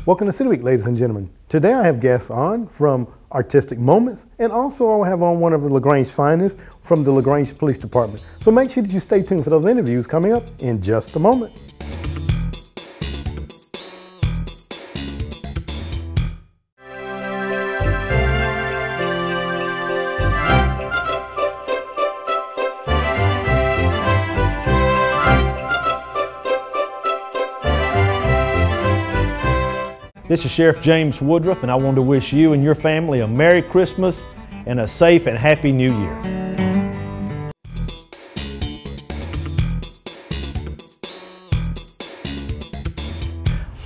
Welcome to City Week, ladies and gentlemen. Today I have guests on from Artistic Moments, and also I'll have on one of the LaGrange finest from the LaGrange Police Department. So make sure that you stay tuned for those interviews coming up in just a moment. This is Sheriff James Woodruff, and I want to wish you and your family a Merry Christmas and a safe and happy New Year.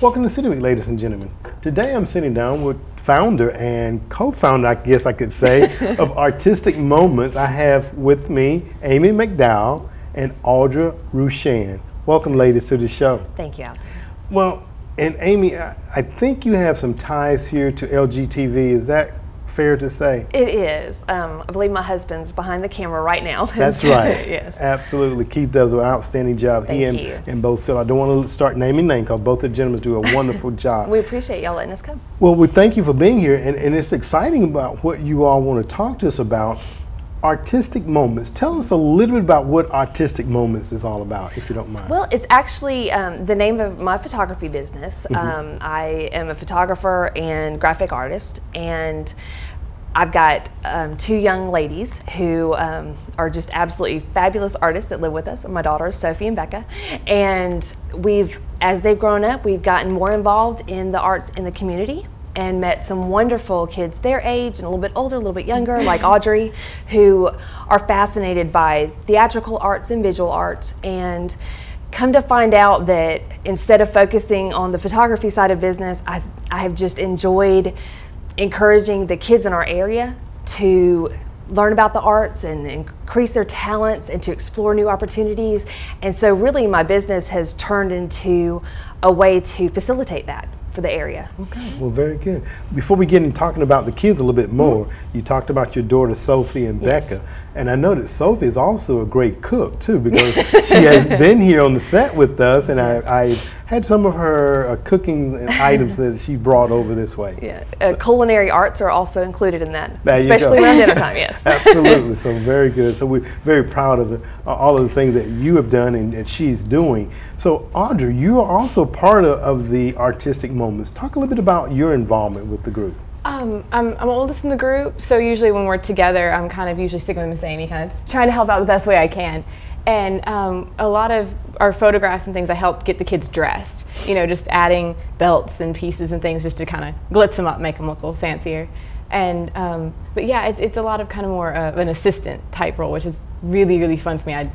Welcome to City Week, ladies and gentlemen. Today I'm sitting down with founder and co-founder, I guess I could say, of Artistic Moments. I have with me Amy McDowell and Audra Rushan. Welcome, ladies, to the show. Thank you, Alton. Well, and Amy, I think you have some ties here to LGTV. Is that fair to say? It is. I believe my husband's behind the camera right now. That's right. Yes. Absolutely. Keith does an outstanding job. Thank He you. and both Phil. I don't want to start naming names because both the gentlemen do a wonderful job. We appreciate y'all letting us come. Well, we thank you for being here, and it's exciting about what you all want to talk to us about. Artistic Moments. Tell us a little bit about what Artistic Moments is all about, if you don't mind. Well, it's actually the name of my photography business. I am a photographer and graphic artist, and I've got two young ladies who are just absolutely fabulous artists that live with us. My daughters, Sophie and Becca, and as they've grown up, we've gotten more involved in the arts in the community and met some wonderful kids their age and a little bit older, a little bit younger, like Audrey, who are fascinated by theatrical arts and visual arts, and come to find out that instead of focusing on the photography side of business, I have just enjoyed encouraging the kids in our area to learn about the arts and increase their talents and to explore new opportunities. And so really my business has turned into a way to facilitate that for the area. Okay, well, very good. Before we get into talking about the kids a little bit more, you talked about your daughter Sophie and Becca, and I know that Sophie is also a great cook too, because she has been here on the set with us, and I had some of her cooking items that she brought over this way. Yeah, culinary arts are also included in that, there especially around dinner time. Yes. Absolutely. So very good. So we're very proud of all of the things that you have done and she's doing. So Audrey, you are also part of the Artistic Moments. Talk a little bit about your involvement with the group. I'm oldest in the group, so usually when we're together, I'm kind of usually sticking with Miss Amy, kind of trying to help out the best way I can. And a lot of our photographs and things, I helped get the kids dressed. You know, just adding belts and pieces and things just to kind of glitz them up, make them look a little fancier. And but yeah, it's a lot of kind of more of an assistant type role, which is really, really fun for me. I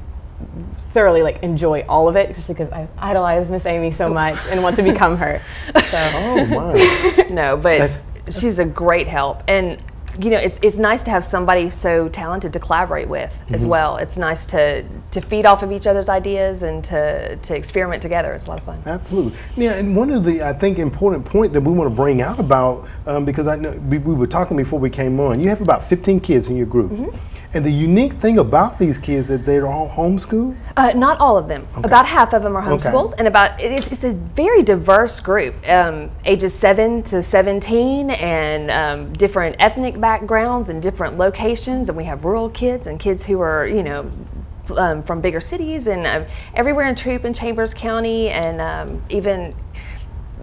thoroughly enjoy all of it, especially because I idolize Miss Amy so much and want to become her. So. Oh my! No, but she's a great help, and you know it's nice to have somebody so talented to collaborate with as well. It's nice to feed off of each other's ideas and to experiment together. It's a lot of fun. Absolutely. Yeah, and one of the I think important point that we want to bring out about because I know we were talking before we came on. You have about 15 kids in your group. And the unique thing about these kids is that they're all homeschooled? Not all of them. Okay. About half of them are homeschooled, and it's a very diverse group, ages 7 to 17, and different ethnic backgrounds and different locations. And we have rural kids and kids who are, you know, from bigger cities and everywhere in Troup and Chambers County, and even.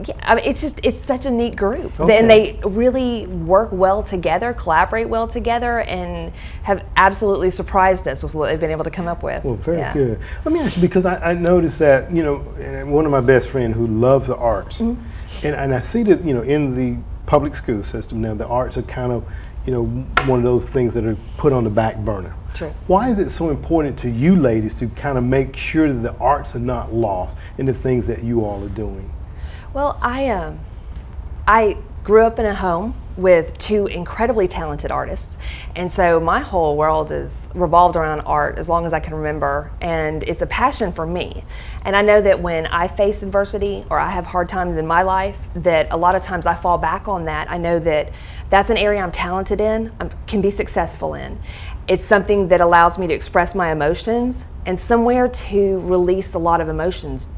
Yeah, I mean, it's such a neat group, and they really work well together, collaborate well together, and have absolutely surprised us with what they've been able to come up with. Well, very good. Let me ask you, because I noticed that, you know, one of my best friends who loves the arts, and I see that, you know, in the public school system now, the arts are kind of, you know, one of those things that are put on the back burner. True. Why is it so important to you ladies to kind of make sure that the arts are not lost in the things that you all are doing? Well, I grew up in a home with two incredibly talented artists, and so my whole world is revolved around art as long as I can remember, and it's a passion for me. And I know that when I face adversity or I have hard times in my life, that a lot of times I fall back on that. I know that that's an area I'm talented in, can be successful in. It's something that allows me to express my emotions and somewhere to release a lot of emotions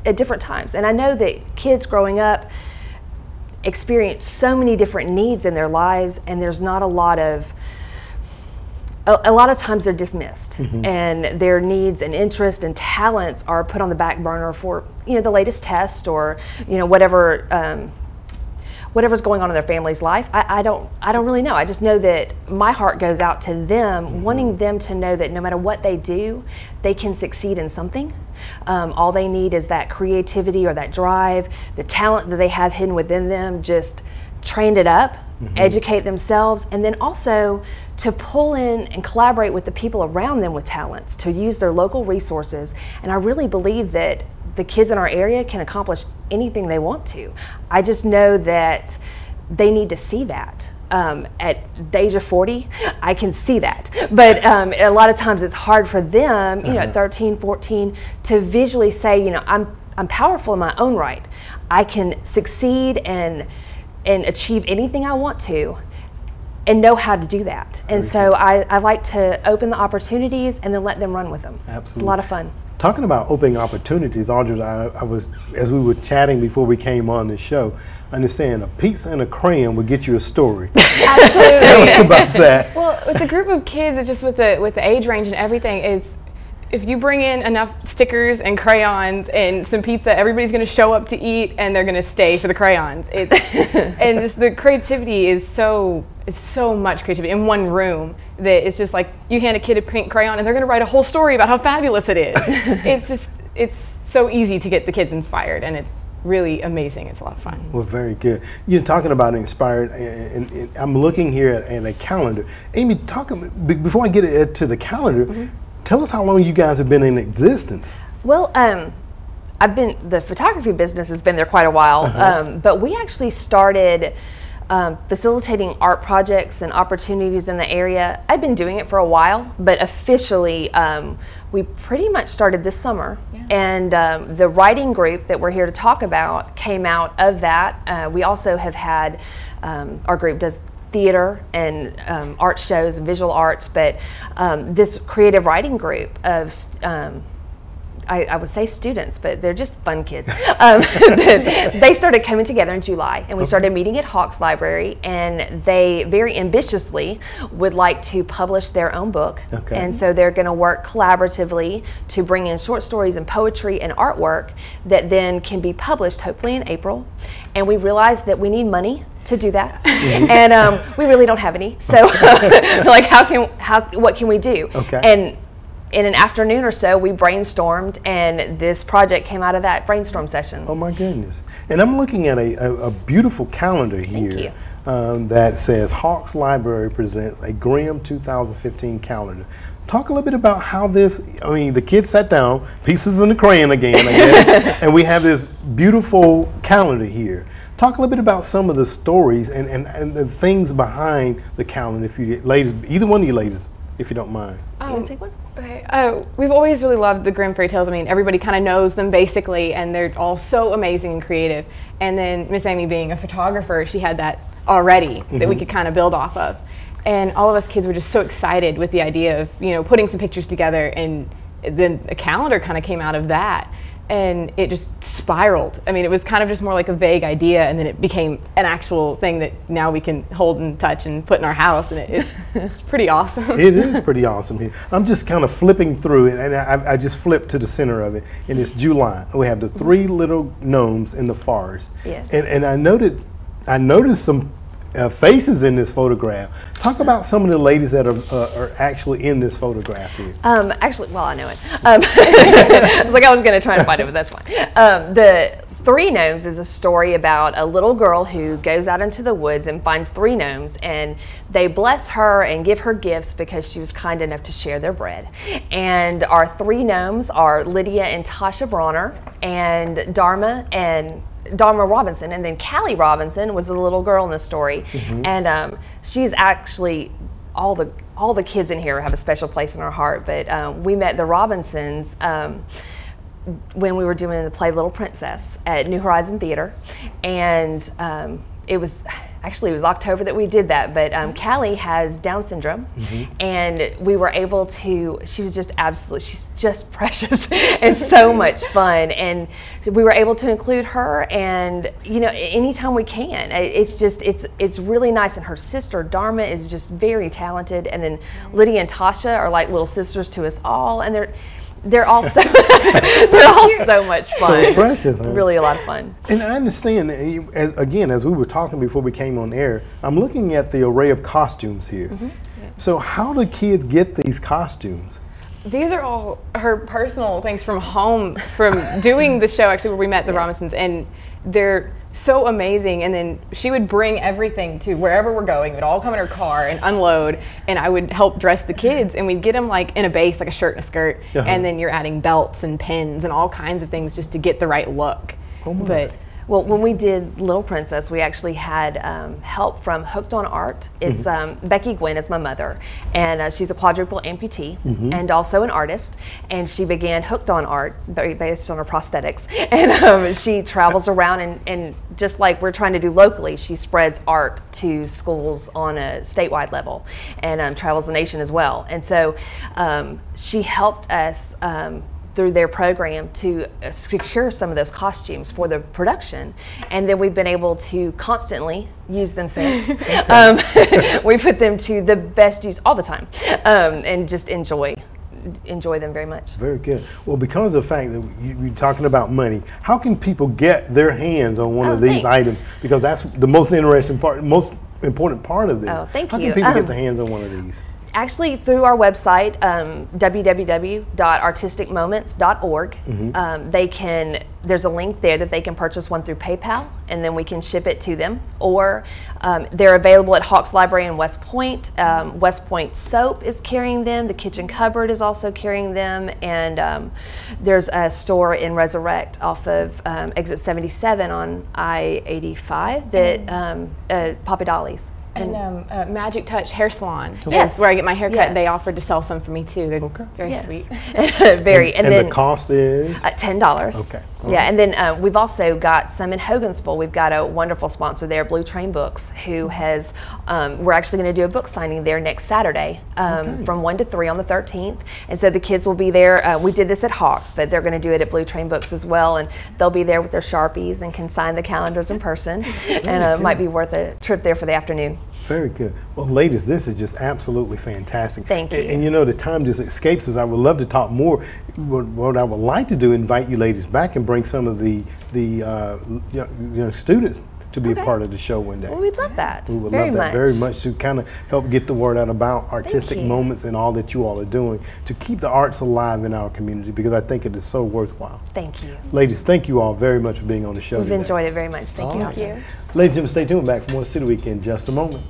at different times. And I know that kids growing up, experience so many different needs in their lives, and there's not a lot of times they're dismissed, and their needs and interests and talents are put on the back burner for, you know, the latest test, or, you know, whatever's going on in their family's life. I don't really know. I just know that my heart goes out to them, wanting them to know that no matter what they do, they can succeed in something. All they need is that creativity or that drive, the talent that they have hidden within them, just train it up, educate themselves, and then also to pull in and collaborate with the people around them with talents, to use their local resources. And I really believe that the kids in our area can accomplish anything they want to. I just know that they need to see that. At the age of 40, I can see that. But a lot of times it's hard for them, you know, at 13, 14, to visually say, you know, I'm powerful in my own right. I can succeed and achieve anything I want to, and know how to do that. And so I like to open the opportunities and then let them run with them. Absolutely. It's a lot of fun. Talking about opening opportunities, Audrey, I was, as we were chatting before we came on the show, understand a pizza and a crayon would get you a story. Absolutely. Tell us about that. Well, with the group of kids, it's just with the age range and everything, is if you bring in enough stickers and crayons and some pizza, everybody's going to show up to eat, and they're going to stay for the crayons. And just the creativity is so much creativity in one room that it's just like you hand a kid a pink crayon and they're going to write a whole story about how fabulous it is. It's so easy to get the kids inspired, and it's really amazing. It's a lot of fun. Well, very good. You're talking about inspired, and I'm looking here at a calendar. Amy, before I get to the calendar, tell us how long you guys have been in existence. Well, the photography business has been there quite a while, but we actually started facilitating art projects and opportunities in the area. I've been doing it for a while, but officially we pretty much started this summer. Yeah. And the writing group that we're here to talk about came out of that. We also have had, our group does theater and art shows and visual arts, but this creative writing group of I would say students, but they're just fun kids. They started coming together in July, and we started meeting at Hawks Library, and they very ambitiously would like to publish their own book. Okay. And so they're going to work collaboratively to bring in short stories and poetry and artwork that then can be published hopefully in April. And we realized that we need money to do that, and we really don't have any. So, like, what can we do? Okay. And in an afternoon or so, we brainstormed, and this project came out of that brainstorm session. Oh my goodness! And I'm looking at a beautiful calendar here that says Hawks Library presents a Grimm 2015 calendar. Talk a little bit about how this, I mean, the kids sat down, pieces in the crayon again, I guess, and we have this beautiful calendar here. Talk a little bit about some of the stories and the things behind the calendar, if you ladies, either one of you ladies, if you don't mind. You want to take one? Okay. We've always really loved the Grimm fairy tales. I mean, everybody kind of knows them basically, and they're all so amazing and creative. And then Miss Amy, being a photographer, she had that already that we could kind of build off of. And all of us kids were just so excited with the idea of, you know, putting some pictures together, and then a calendar kind of came out of that. And it just spiraled. I mean, it was kind of just more like a vague idea, and then it became an actual thing that now we can hold and touch and put in our house, and it's pretty awesome. It is pretty awesome here. I'm just kind of flipping through it, and I just flipped to the center of it, and it's July. We have the three little gnomes in the forest. Yes. And I noticed some faces in this photograph. Talk about some of the ladies that are actually in this photograph here. Actually, well, I know it. I was like, I was going to try to find it, but that's fine. The Three Gnomes is a story about a little girl who goes out into the woods and finds three gnomes, and they bless her and give her gifts because she was kind enough to share their bread. And our three gnomes are Lydia and Tasha Bronner, and Dharma Robinson, and then Callie Robinson was the little girl in the story. And she's actually, all the kids in here have a special place in our heart, but we met the Robinsons when we were doing the play Little Princess at New Horizon Theater, and it was actually it was October that we did that, but Callie has Down syndrome, and we were able to, she was just she's just precious and so much fun, and we were able to include her, and you know, anytime we can. It's just, it's really nice, and her sister Dharma is just very talented, and then Lydia and Tasha are like little sisters to us all, and they're all so they're all so much fun. So precious, huh? Really a lot of fun. And I understand, again, as we were talking before we came on air, I'm looking at the array of costumes here. So how do kids get these costumes? These are all her personal things from home, from doing the show actually where we met the Robinsons, and they're so amazing. And then she would bring everything to wherever we're going. It would all come in her car and unload, and I would help dress the kids, and we'd get them like in a base, like a shirt and a skirt, and then you're adding belts and pins and all kinds of things just to get the right look. But well, when we did Little Princess, we actually had help from Hooked on Art. It's Becky Gwynn is my mother, and she's a quadruple amputee and also an artist. And she began Hooked on Art based on her prosthetics. And she travels around and just like we're trying to do locally, she spreads art to schools on a statewide level, and travels the nation as well. And so she helped us through their program to secure some of those costumes for the production, and then we've been able to constantly use them since. We put them to the best use all the time, and just enjoy them very much. Very good. Well, because of the fact that you're talking about money, how can people get their hands on one of these items? Because that's the most interesting part, most important part of this. Oh, thank how you. How can people get their hands on one of these? Actually, through our website, www.artisticmoments.org, there's a link there that they can purchase one through PayPal, and then we can ship it to them. Or they're available at Hawks Library in West Point. West Point Soap is carrying them. The Kitchen Cupboard is also carrying them. And there's a store in Resurrect off of exit 77 on I-85 that Papa Dolly's. And Magic Touch Hair Salon, yes, where I get my hair cut. They offered to sell some for me too. They're very sweet. Very. And then the cost is $10. Okay. Yeah, and then we've also got some in Hogansville. We've got a wonderful sponsor there, Blue Train Books, who has. We're actually going to do a book signing there next Saturday from 1 to 3 on the 13th, and so the kids will be there. We did this at Hawks, but they're going to do it at Blue Train Books as well, and they'll be there with their Sharpies and can sign the calendars in person, and it might be worth a trip there for the afternoon. Very good. Well, ladies, this is just absolutely fantastic. Thank you. And you know, the time just escapes us. I would love to talk more. What I would like to do, invite you ladies back and bring some of the young students to be a part of the show one day. Well, we'd love that. We would love that very much, to kind of help get the word out about Artistic Moments and all that you all are doing to keep the arts alive in our community, because I think it is so worthwhile. Thank you. Ladies, thank you all very much for being on the show today. We've enjoyed it very much. Thank you. Thank you. Ladies and gentlemen, stay tuned. Back for more City Week in just a moment.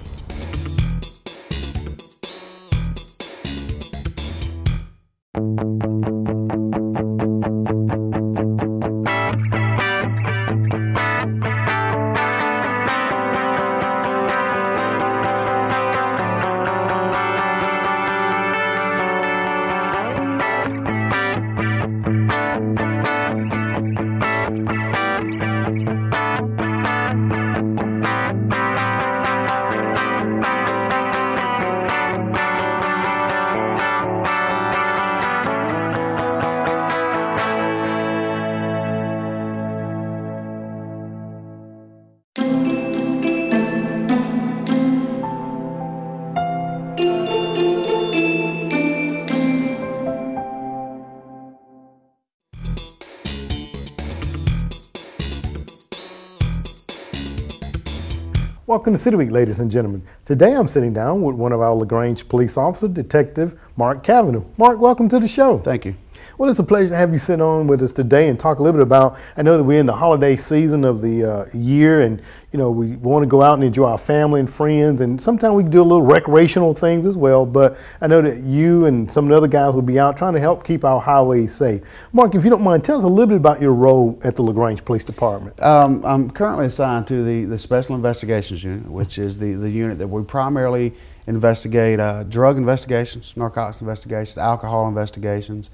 Welcome to City Week, ladies and gentlemen. Today I'm sitting down with one of our LaGrange police officer, Detective Mark Cavanaugh. Mark, welcome to the show. Thank you. Well, it's a pleasure to have you sit on with us today and talk a little bit about, I know that we're in the holiday season of the year, and you know, we want to go out and enjoy our family and friends, and sometimes we can do a little recreational things as well, but I know that you and some of the other guys will be out trying to help keep our highways safe. Mark, if you don't mind, tell us a little bit about your role at the LaGrange Police Department. I'm currently assigned to the Special Investigations Unit, which is the unit that we primarily investigate drug investigations, narcotics investigations, alcohol investigations,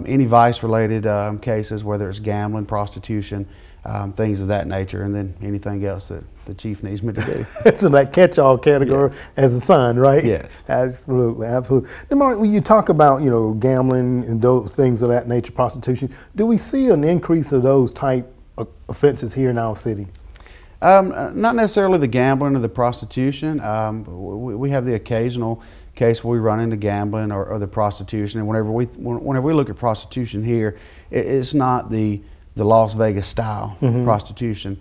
any vice-related cases, whether it's gambling, prostitution, things of that nature, and then anything else that the chief needs me to do. It's in that catch-all category as a son, right? Yes. Absolutely, absolutely. Now, Mark, when you talk about, gambling and those things of that nature, prostitution, do we see an increase of those type of offenses here in our city? Not necessarily the gambling or the prostitution. We have the occasional case where we run into gambling or the prostitution, and whenever we look at prostitution here, it's not the Las Vegas style prostitution.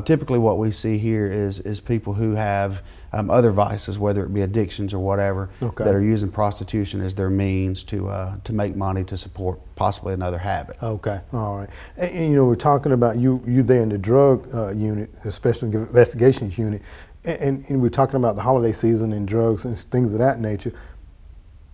Typically what we see here is people who have other vices, whether it be addictions or whatever, that are using prostitution as their means to make money to support possibly another habit. Okay, all right. And we're talking about you there in the drug unit, especially investigations unit, and we're talking about the holiday season and drugs and things of that nature.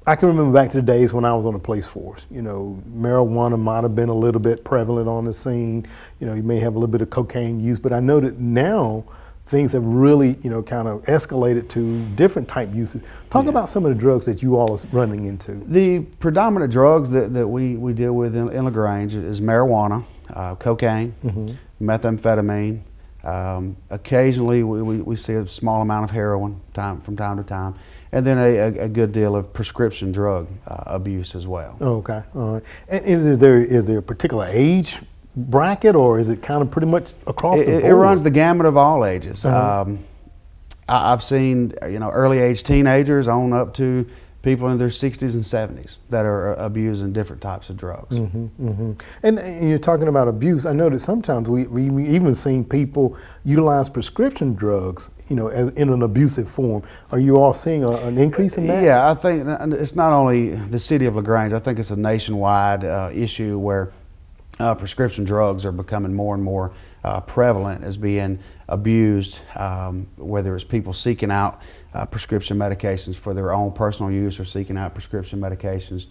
I can remember back to the days when I was on the police force. Marijuana might have been a little bit prevalent on the scene. You may have a little bit of cocaine use, but I know that now things have really, kind of escalated to different type uses. Talk about some of the drugs that you all are running into. The predominant drugs that we deal with in LaGrange is marijuana, cocaine, methamphetamine. Occasionally we see a small amount of heroin from time to time. And then a good deal of prescription drug abuse as well. Okay, all right. And is there a particular age bracket, or is it kind of pretty much across the board? It runs the gamut of all ages. I've seen early age teenagers on up to people in their 60s and 70s that are abusing different types of drugs. And you're talking about abuse. I know that sometimes we even seen people utilize prescription drugs, in an abusive form. Are you all seeing an increase in that? Yeah, I think it's not only the city of LaGrange. I think it's a nationwide issue where prescription drugs are becoming more and more prevalent as being abused, whether it's people seeking out prescription medications for their own personal use or seeking out prescription medications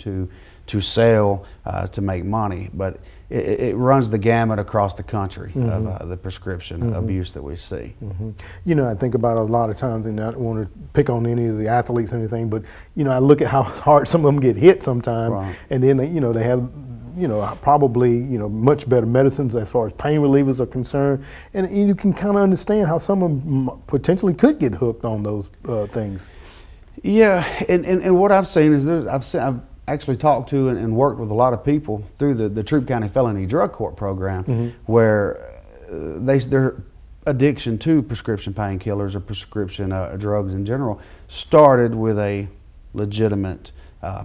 to sell to make money. But it runs the gamut across the country of the prescription abuse that we see. I think about a lot of times, and I don't want to pick on any of the athletes or anything, but I look at how hard some of them get hit sometimes, and then they have probably much better medicines as far as pain relievers are concerned, and you can kind of understand how some of them potentially could get hooked on those things. Yeah, and what I've seen is I've actually talked to and worked with a lot of people through the Troup County Felony Drug Court program, where their addiction to prescription painkillers or prescription drugs in general started with a legitimate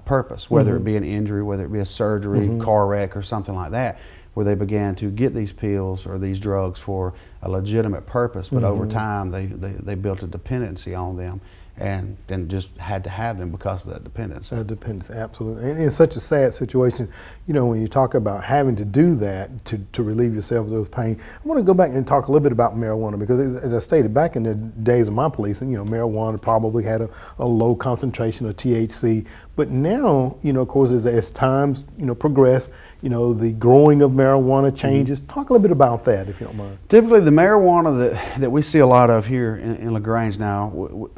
purpose, whether it be an injury, whether it be a surgery, car wreck, or something like that, where they began to get these pills or these drugs for a legitimate purpose, but over time they built a dependency on them, and then just had to have them because of that dependency. Dependency, absolutely. And it's such a sad situation, when you talk about having to do that to relieve yourself of those pain. I want to go back and talk a little bit about marijuana, because as I stated, back in the days of my policing, marijuana probably had a low concentration of THC. But now, of course, as times, progress, the growing of marijuana changes. Talk a little bit about that, if you don't mind. Typically, the marijuana that we see a lot of here in LaGrange now,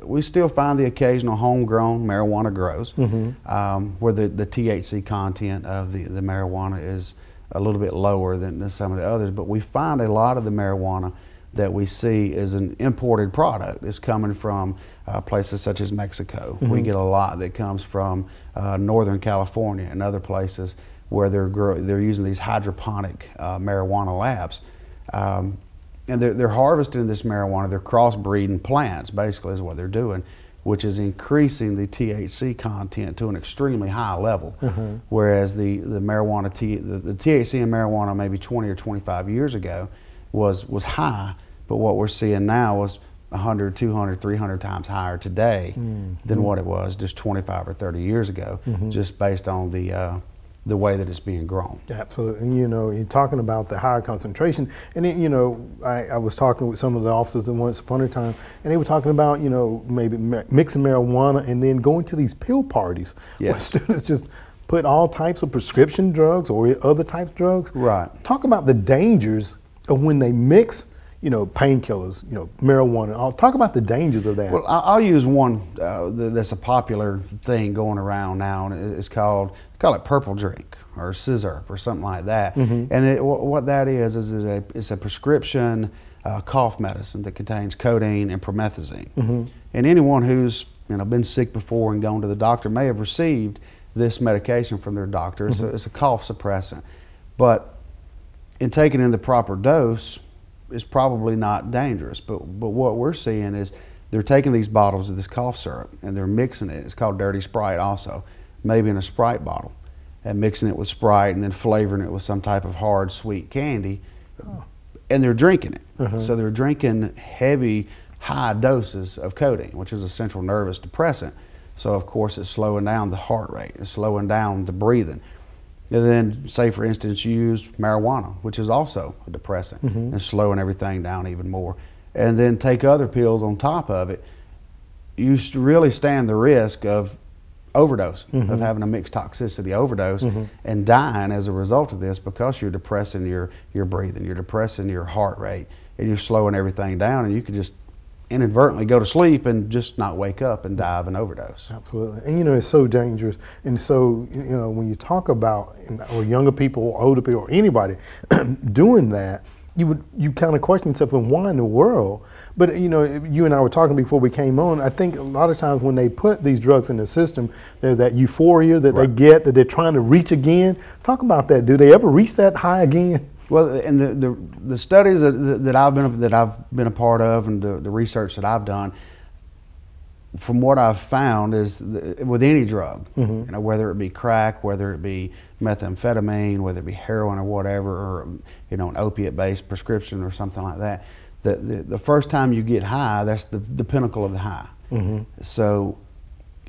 we still find the occasional homegrown marijuana grows, where the THC content of the marijuana is a little bit lower than some of the others. But we find a lot of the marijuana that we see is an imported product. It's coming from places such as Mexico. We get a lot that comes from Northern California and other places where they're using these hydroponic marijuana labs. And they're harvesting this marijuana. They're crossbreeding plants, basically, is what they're doing, which is increasing the THC content to an extremely high level. Whereas the marijuana, the THC in marijuana maybe 20 or 25 years ago was high, but what we're seeing now is 100, 200, 300 times higher today than what it was just 25 or 30 years ago, just based on the way that it's being grown. Absolutely. And you're talking about the higher concentration, and then, I was talking with some of the officers once upon a time, and they were talking about maybe mixing marijuana and then going to these pill parties where students just put all types of prescription drugs or other types of drugs. Right. Talk about the dangers of when they mix painkillers, marijuana. I'll talk about the dangers of that. Well, I'll use one that's a popular thing going around now, and it's called, they call it purple drink or scissor or something like that. And what that is it's a prescription cough medicine that contains codeine and promethazine. And anyone who's been sick before and gone to the doctor may have received this medication from their doctor. It's a cough suppressant, but in taking in the proper dose, is probably not dangerous. But what we're seeing is they're taking these bottles of this cough syrup and they're mixing it. It's called dirty Sprite also, maybe in a Sprite bottle, and mixing it with Sprite and then flavoring it with some type of hard sweet candy, and they're drinking it. So they're drinking heavy, high doses of codeine, which is a central nervous depressant. So of course it's slowing down the heart rate, it's slowing down the breathing. And then, say for instance, you use marijuana, which is also a depressant, and slowing everything down even more. And then take other pills on top of it. You really stand the risk of overdose, of having a mixed toxicity overdose, and dying as a result of this, because you're depressing your breathing, you're depressing your heart rate, and you're slowing everything down, and you could just inadvertently go to sleep and just not wake up and die of an overdose. Absolutely. And it's so dangerous. And so, when you talk about, or younger people, or older people, or anybody doing that, you kind of question yourself, and why in the world? But you and I were talking before we came on, I think a lot of times when they put these drugs in the system, there's that euphoria that they get, that they're trying to reach again. Talk about that. Do they ever reach that high again? Well, and the studies that I've been a part of, and the research that I've done, from what I've found is with any drug, whether it be crack, whether it be methamphetamine, whether it be heroin or whatever, or an opiate-based prescription or something like that, the first time you get high, that's the pinnacle of the high. So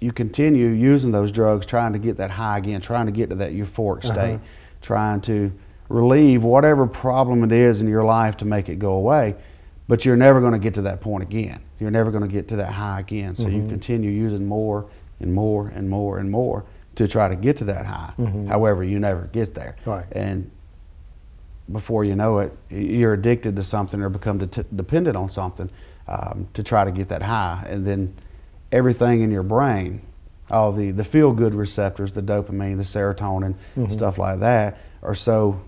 you continue using those drugs, trying to get that high again, trying to get to that euphoric state, trying to relieve whatever problem it is in your life to make it go away, but you're never going to get to that point again. You're never going to get to that high again. So you continue using more and more and more and more to try to get to that high. However, you never get there. And before you know it, you're addicted to something or become dependent on something to try to get that high. And then everything in your brain, all the feel-good receptors, the dopamine, the serotonin, stuff like that, are so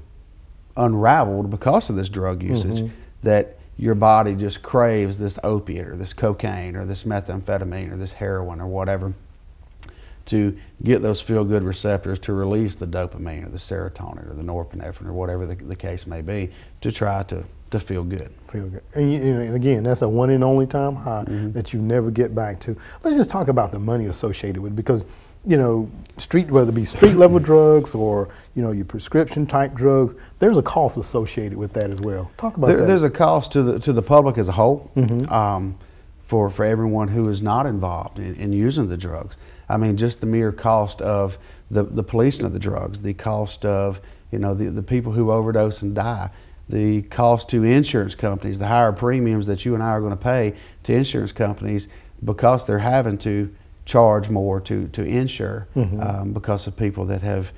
unraveled because of this drug usage that your body just craves this opiate or this cocaine or this methamphetamine or this heroin or whatever to get those feel-good receptors to release the dopamine or the serotonin or the norepinephrine or whatever the case may be, to try to feel good. Feel good. And again, that's a one and only time high that you never get back to. Let's just talk about the money associated with it, because whether it be street level drugs or your prescription type drugs, there's a cost associated with that as well. Talk about that. There's a cost to the public as a whole, for everyone who is not involved in using the drugs. I mean, just the mere cost of the policing of the drugs, the cost of the people who overdose and die, the cost to insurance companies, the higher premiums that you and I are going to pay to insurance companies because they're having to charge more to insure because of people that have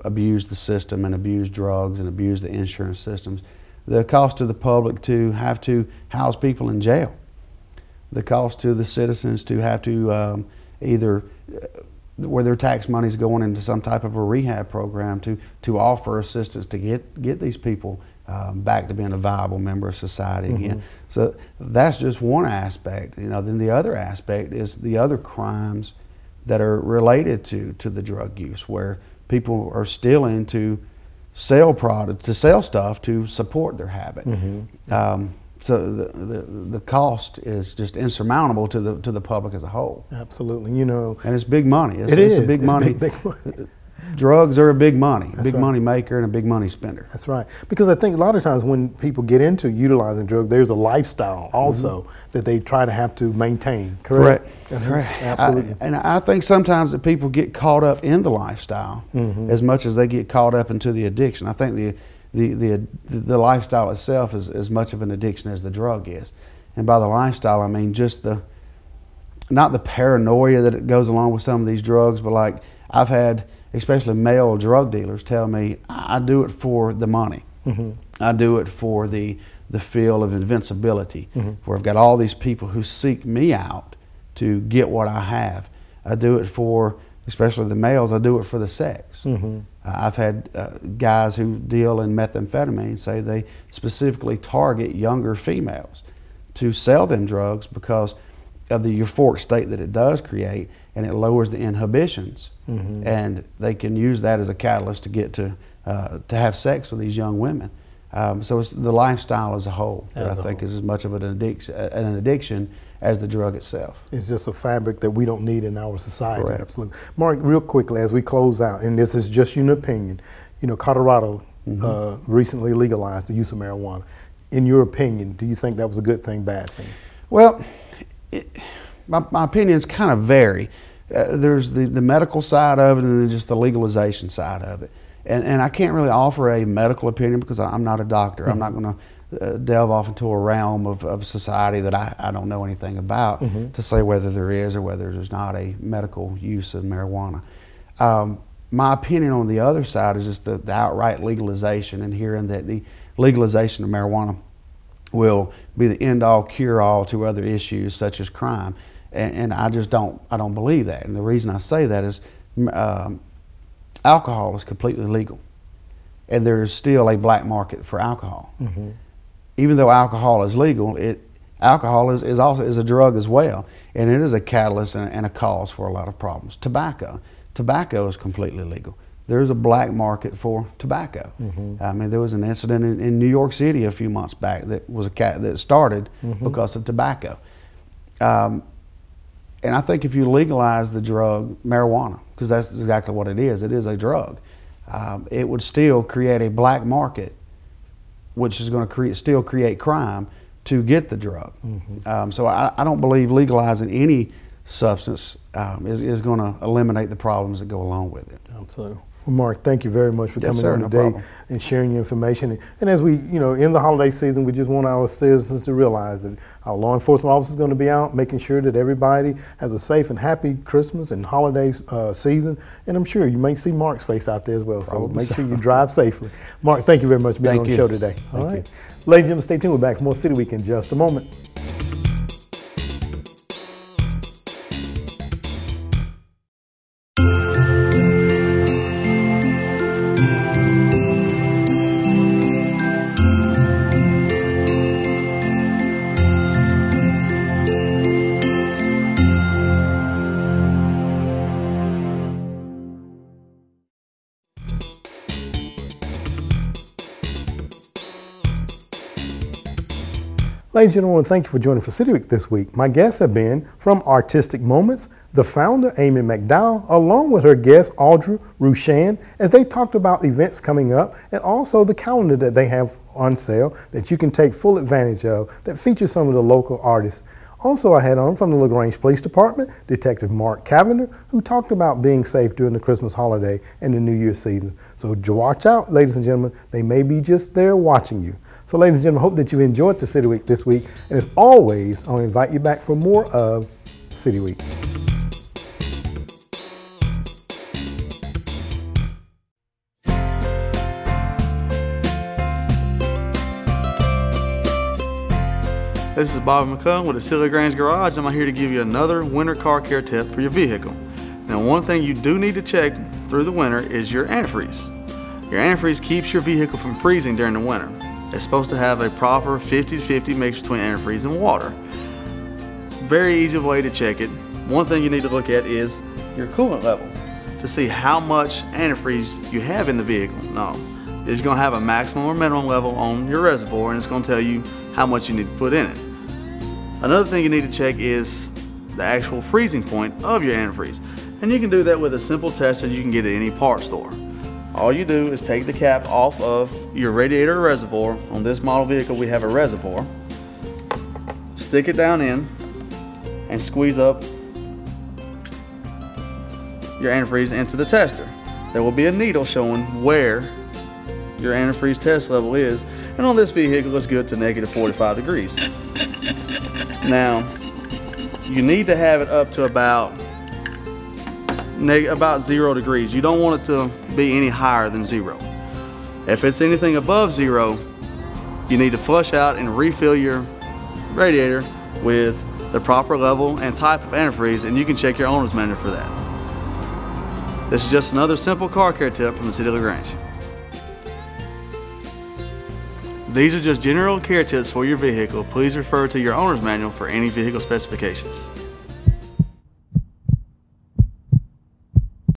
abused the system and abused drugs and abused the insurance systems. The cost to the public to have to house people in jail. The cost to the citizens to have to either where their tax money is going into some type of a rehab program to offer assistance to get these people back to being a viable member of society again. So that's just one aspect. Then the other aspect is the other crimes that are related to the drug use, where people are stealing to sell product, to sell stuff to support their habit. So the cost is just insurmountable to the public as a whole. Absolutely, and it's big money. It's a big money. Big money. Drugs are a big money, That's right. money maker and a big money spender. That's right. Because I think a lot of times when people get into utilizing drugs, there's a lifestyle also that they try to have to maintain. Correct. Absolutely. And I think sometimes that people get caught up in the lifestyle as much as they get caught up into the addiction. I think the lifestyle itself is as much of an addiction as the drug is. And by the lifestyle, I mean just not the paranoia that goes along with some of these drugs, but like I've had especially male drug dealers tell me, I do it for the money. I do it for the the feel of invincibility, where I've got all these people who seek me out to get what I have. I do it for, especially the males, I do it for the sex. I've had guys who deal in methamphetamine say they specifically target younger females to sell them drugs because of the euphoric state that it does create, and it lowers the inhibitions, and they can use that as a catalyst to get to have sex with these young women. So it's the lifestyle as a whole that I think is as much of an addiction as the drug itself. It's just a fabric that we don't need in our society. Correct. Absolutely. Mark, real quickly as we close out, and this is just your opinion, you know, Colorado recently legalized the use of marijuana. In your opinion, do you think that was a good thing, bad thing? Well, my opinions kind of vary. There's the medical side of it, and then just the legalization side of it. And I can't really offer a medical opinion because I'm not a doctor. I'm not going to delve off into a realm of society that I don't know anything about to say whether there is or whether there's not a medical use of marijuana. My opinion on the other side is just the outright legalization, and hearing that the legalization of marijuana will be the end-all, cure-all to other issues such as crime. And I just don't believe that. And the reason I say that is alcohol is completely legal, and there is still a black market for alcohol. Even though alcohol is legal, alcohol is also a drug as well, and it is a catalyst and a cause for a lot of problems. Tobacco is completely legal. There is a black market for tobacco. I mean, there was an incident in New York City a few months back that started because of tobacco. And I think if you legalize the drug marijuana, because that's exactly what it is a drug, it would still create a black market, which is going to still create crime to get the drug. So I don't believe legalizing any substance is going to eliminate the problems that go along with it. Absolutely. Well, Mark, thank you very much for coming sir, on no today problem. and sharing your information. And as we, in the holiday season, we just want our citizens to realize that our law enforcement officers are going to be out making sure that everybody has a safe and happy Christmas and holiday season. And I'm sure you may see Mark's face out there as well. So make sure you drive safely. Mark, thank you very much for being on the show today. All right. Ladies and gentlemen, stay tuned. We're back for more City Week in just a moment. Ladies and gentlemen, thank you for joining for City Week this week. My guests have been from Artistic Moments, the founder, Amy McDowell, along with her guest, Audrey Rushan, as they talked about events coming up and also the calendar that they have on sale that you can take full advantage of that features some of the local artists. Also, I had on from the LaGrange Police Department, Detective Mark Cavender, who talked about being safe during the Christmas holiday and the New Year's season. So watch out, ladies and gentlemen, they may be just there watching you. So ladies and gentlemen, I hope that you enjoyed the City Week this week. And as always, I'll invite you back for more of City Week. This is Bobby McCollum with the City of LaGrange Garage. I'm here to give you another winter car care tip for your vehicle. Now, one thing you do need to check through the winter is your antifreeze. Your antifreeze keeps your vehicle from freezing during the winter. It's supposed to have a proper 50-50 mix between antifreeze and water. Very easy way to check it. One thing you need to look at is your coolant level to see how much antifreeze you have in the vehicle. Now, it's going to have a maximum or minimum level on your reservoir, and it's going to tell you how much you need to put in it. Another thing you need to check is the actual freezing point of your antifreeze. And you can do that with a simple tester you can get at any parts store. All you do is take the cap off of your radiator reservoir. On this model vehicle, we have a reservoir. Stick it down in and squeeze up your antifreeze into the tester. There will be a needle showing where your antifreeze test level is, and on this vehicle it's good to negative 45 degrees. Now, you need to have it up to about 0 degrees. You don't want it to be any higher than 0. If it's anything above 0, you need to flush out and refill your radiator with the proper level and type of antifreeze, and you can check your owner's manual for that. This is just another simple car care tip from the City of LaGrange. These are just general care tips for your vehicle. Please refer to your owner's manual for any vehicle specifications.